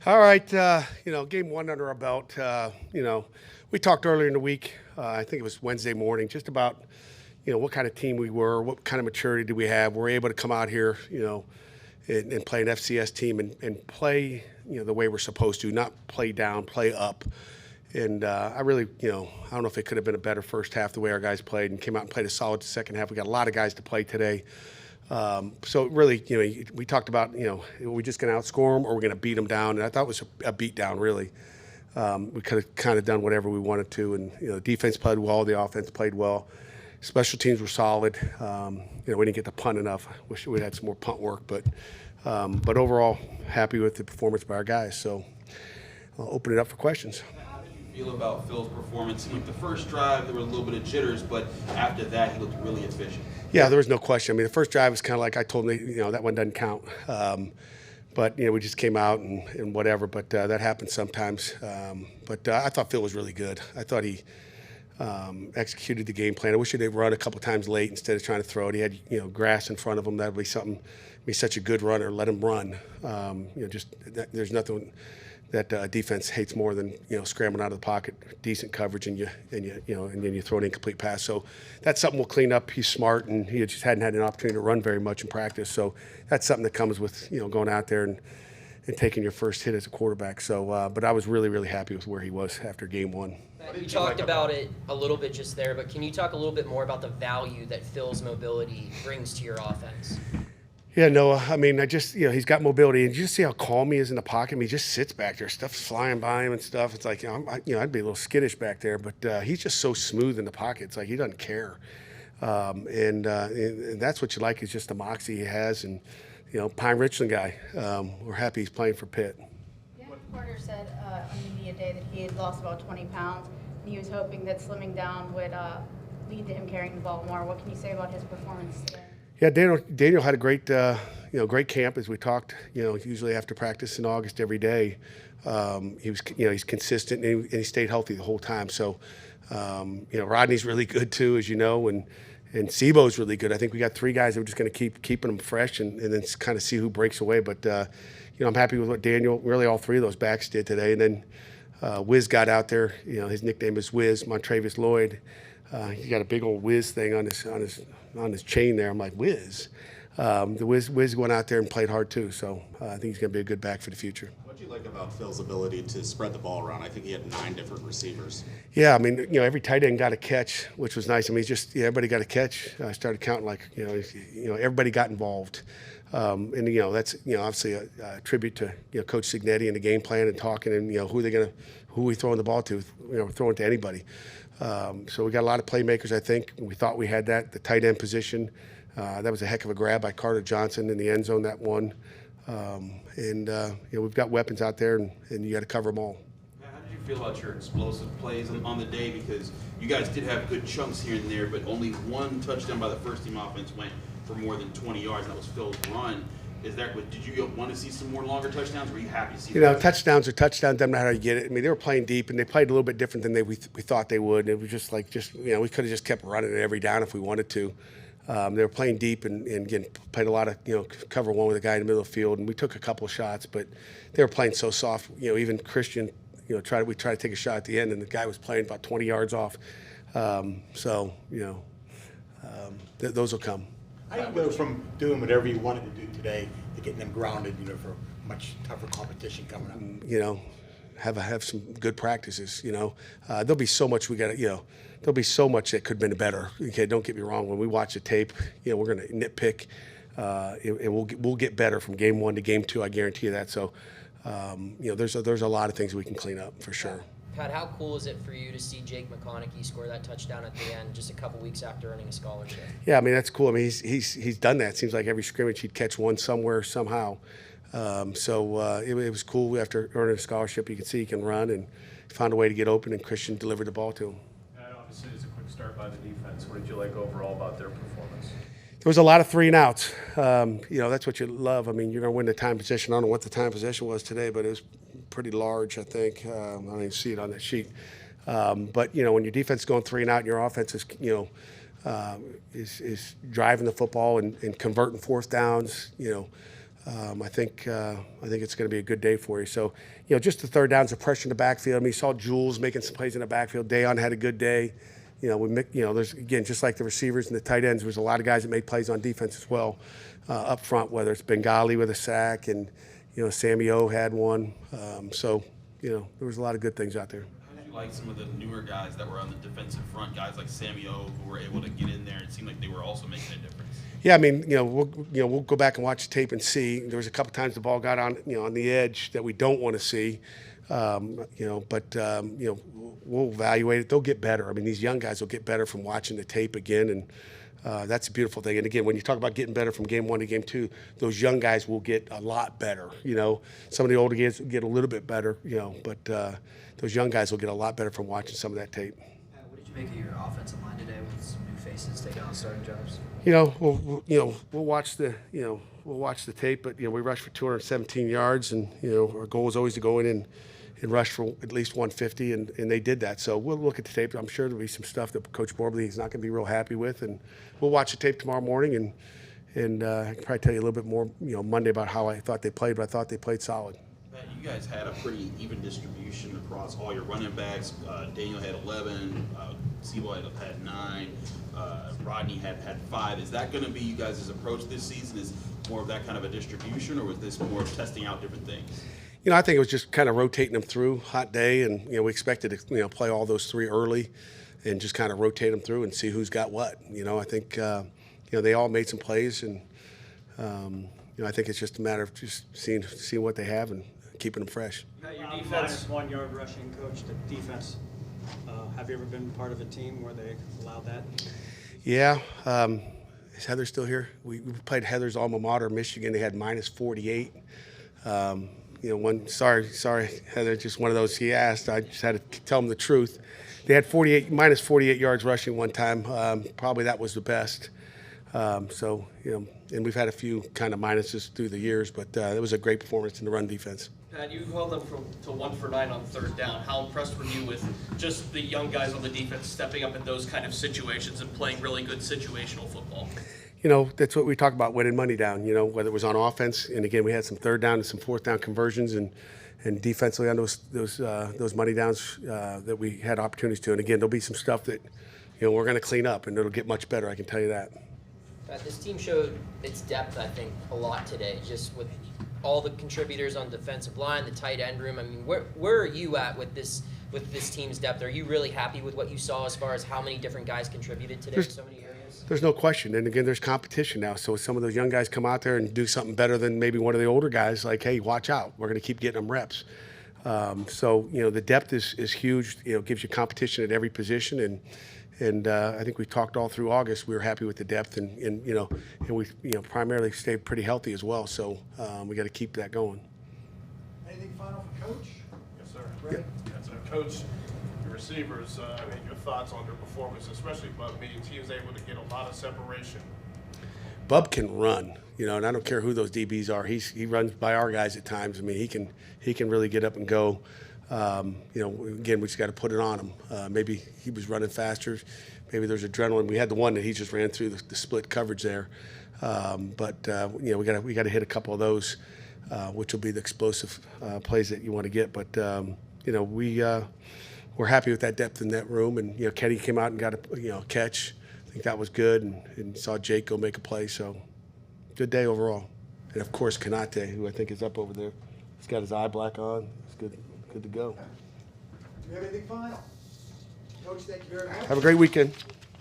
All right, game one under our belt. We talked earlier in the week. I think it was Wednesday morning, just about what kind of team we were, what kind of maturity do we have. We're able to come out here, and play an FCS team and play, the way we're supposed to, not play down, play up. And I really, I don't know if it could have been a better first half the way our guys played and came out and played a solid second half. We got a lot of guys to play today. So really, we talked about, are we just going to outscore them or we're going to beat them down? And I thought it was a beat down, really. We could have kind of done whatever we wanted to. And, the defense played well, the offense played well. Special teams were solid. We didn't get to punt enough. Wish we had some more punt work. But overall, happy with the performance by our guys. So I'll open it up for questions. Feel about Phil's performance? Like the first drive, there were a little bit of jitters, but after that, he looked really efficient. Yeah, there was no question. I mean, the first drive was kind of like I told him, that one doesn't count. But we just came out and whatever. But that happens sometimes. But I thought Phil was really good. I thought he executed the game plan. I wish he'd run a couple times late instead of trying to throw it. He had grass in front of him. That would be something. Be such a good runner. Let him run. There's nothing that defense hates more than scrambling out of the pocket, decent coverage, and then you throw an incomplete pass. So that's something we'll clean up. He's smart, and he just hadn't had an opportunity to run very much in practice. So that's something that comes with going out there and taking your first hit as a quarterback. So, but I was really, really happy with where he was after game one. You talked about it a little bit just there, but can you talk a little bit more about the value that Phil's mobility brings to your offense? Yeah, Noah. I mean, he's got mobility, and you just see how calm he is in the pocket. I mean, he just sits back there, stuff's flying by him and stuff. It's like, I'd be a little skittish back there, but he's just so smooth in the pocket. It's like he doesn't care, and that's what you like is just the moxie he has. And Pine Richland guy, we're happy he's playing for Pitt. Yeah, Porter said on the media day that he had lost about 20 pounds, and he was hoping that slimming down would lead to him carrying the ball more. What can you say about his performance today? Yeah, Daniel had a great, great camp as we talked. Usually after practice in August every day, he's consistent and he stayed healthy the whole time. So, Rodney's really good too, as you know, and Sebo's really good. I think we got three guys that we're just going to keep keeping them fresh and then kind of see who breaks away. But I'm happy with what Daniel, really all three of those backs did today. And then Wiz got out there. His nickname is Wiz, Montravius Lloyd. He's got a big old Wiz thing on his chain there. I'm like, Wiz. The Wiz went out there and played hard too. So I think he's going to be a good back for the future. What do you like about Phil's ability to spread the ball around? I think he had 9 different receivers. Yeah, I mean, every tight end got a catch, which was nice. I mean, everybody got a catch. I started counting everybody got involved. And that's obviously a tribute to Coach Signetti and the game plan and talking and who we throwing the ball to. We're throwing to anybody. So we got a lot of playmakers. I think we thought we had that. The tight end position, that was a heck of a grab by Carter Johnson in the end zone. That one, we've got weapons out there, and you got to cover them all. How did you feel about your explosive plays on the day? Because you guys did have good chunks here and there, but only one touchdown by the first team offense went for more than 20 yards, and that was Phil's run. Did you want to see some more longer touchdowns? Or were you happy to see? Touchdowns are touchdowns. Doesn't matter how you get it. I mean, they were playing deep, and they played a little bit different than we thought they would. And it was we could have just kept running it every down if we wanted to. They were playing deep and again played a lot of cover one with a guy in the middle of the field, and we took a couple of shots, but they were playing so soft. Even Christian, we tried to take a shot at the end, and the guy was playing about 20 yards off. Those will come. How do you go from doing whatever you wanted to do today to getting them grounded, for much tougher competition coming up? Have some good practices. There'll be so much there'll be so much that could have been better. Okay, don't get me wrong. When we watch the tape, we're going to nitpick, and we'll get better from game 1 to game 2. I guarantee you that. So, there's a lot of things we can clean up for sure. Pat, how cool is it for you to see Jake McConaughey score that touchdown at the end just a couple weeks after earning a scholarship? Yeah, I mean, that's cool. I mean, he's done that. It seems like every scrimmage he'd catch one somewhere, somehow. It was cool. After earning a scholarship, you can see he can run, and he found a way to get open, and Christian delivered the ball to him. Obviously, it's a quick start by the defense. What did you like overall about their performance? There was a lot of 3 and outs. That's what you love. I mean, you're going to win the time possession. I don't know what the time possession was today, but it was pretty large, I think. I don't even see it on that sheet. But when your defense is going 3 and out and your offense is, is driving the football and converting fourth downs, I think it's going to be a good day for you. So, just the third downs, the pressure in the backfield. I mean, you saw Jules making some plays in the backfield. Dayon had a good day. There's, again, just like the receivers and the tight ends, there's a lot of guys that made plays on defense as well up front, whether it's Bengali with a sack and, Sammy O had one. There was a lot of good things out there. How did you like some of the newer guys that were on the defensive front, guys like Sammy O, who were able to get in there and seemed like they were also making a difference? Yeah, I mean, we'll go back and watch the tape and see. There was a couple times the ball got on, on the edge that we don't want to see. We'll evaluate it. They'll get better. I mean, these young guys will get better from watching the tape again, and that's a beautiful thing. And again, when you talk about getting better from game 1 to game 2, those young guys will get a lot better. Some of the older guys get a little bit better, but those young guys will get a lot better from watching some of that tape. What did you make of your offensive line today with some new faces taking on starting jobs? We'll watch the tape, but we rushed for 217 yards, and our goal is always to go in and rush for at least 150, and they did that. So we'll look at the tape. I'm sure there'll be some stuff that Coach Borbley is not going to be real happy with, and we'll watch the tape tomorrow morning, and I can probably tell you a little bit more Monday about how I thought they played, but I thought they played solid. You guys had a pretty even distribution across all your running backs. Daniel had 11, Sebo had 9, Rodney had 5. Is that going to be you guys' approach this season? Is more of that kind of a distribution, or was this more of testing out different things? I think it was just kind of rotating them through. Hot day, and we expected to play all those 3 early, and just kind of rotate them through and see who's got what. I think they all made some plays, and I think it's just a matter of just seeing what they have and keeping them fresh. Your defense, -1 yard rushing coach. The defense. Have you ever been part of a team where they allowed that? Yeah. Is Heather still here? We played Heather's alma mater, Michigan. They had -48. Sorry, Heather, just one of those he asked. I just had to tell him the truth. They had -48 yards rushing one time. Probably that was the best. And we've had a few kind of minuses through the years, but it was a great performance in the run defense. Pat, you held them to 1 for 9 on 3rd down. How impressed were you with just the young guys on the defense stepping up in those kind of situations and playing really good situational football? That's what we talk about, winning money down, whether it was on offense. And again, we had some 3rd down and some 4th down conversions, and defensively on those money downs that we had opportunities to. And again, there'll be some stuff that, we're going to clean up, and it'll get much better, I can tell you that. This team showed its depth, I think, a lot today, just with all the contributors on defensive line, the tight end room. I mean, where are you at with this team's depth? Are you really happy with what you saw as far as how many different guys contributed today in so many areas? There's no question. And again, there's competition now. So some of those young guys come out there and do something better than maybe one of the older guys, like, hey, watch out. We're going to keep getting them reps. The depth is huge. It gives you competition at every position. And I think we talked all through August. We were happy with the depth, and we primarily stayed pretty healthy as well. So we got to keep that going. Anything final for Coach? Yes, sir. Right. So, Coach, your receivers, your thoughts on their performance, especially Bub means he was able to get a lot of separation. Bub can run, and I don't care who those DBs are. He runs by our guys at times. I mean, he can really get up and go. Again, we just got to put it on him. Maybe he was running faster. Maybe there's adrenaline. We had the one that he just ran through the split coverage there. We got to hit a couple of those, which will be the explosive plays that you want to get. But we're happy with that depth in that room. And Kenny came out and got a catch. I think that was good, and saw Jake go make a play. So good day overall. And of course, Kanate, who I think is up over there, he's got his eye black on. It's good. Good to go. Do you have anything final? Coach, thank you very much. Have a great weekend.